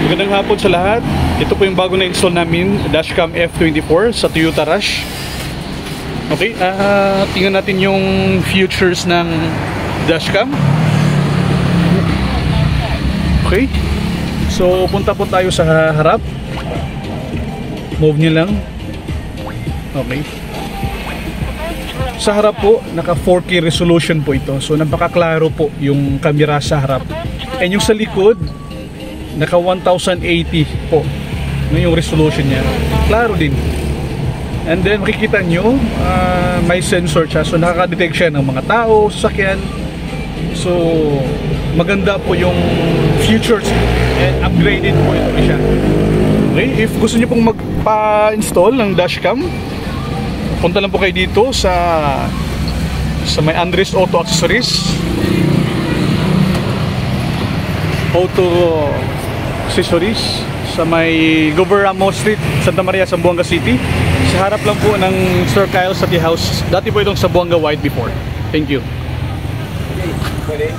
Magandang hapon sa lahat. Ito po yung bago na install namin, Dashcam F24 sa Toyota Rush. Okay, tingnan natin yung features ng Dashcam. Okay, so punta po tayo sa harap. Move nyo lang. Okay. Sa harap po, naka 4K resolution po ito. So napakaklaro po yung camera sa harap. And yung sa likod, naka 1080 po. Yung resolution niya. Klaro din. And then makikita nyo, may sensor siya. So nakaka-detect siya ng mga tao, sasakyan. So maganda po yung features and upgraded po ito siya. Okay, if gusto niyo pong magpa-install ng dashcam, punta lang po kayo dito sa may Andres Auto Accessories, sa may Goveramo Street, Santa Maria, Zamboanga City. Sa harap lang po ng Sir Kyle City House. Dati po itong Zamboanga White before. Thank you. Pwede.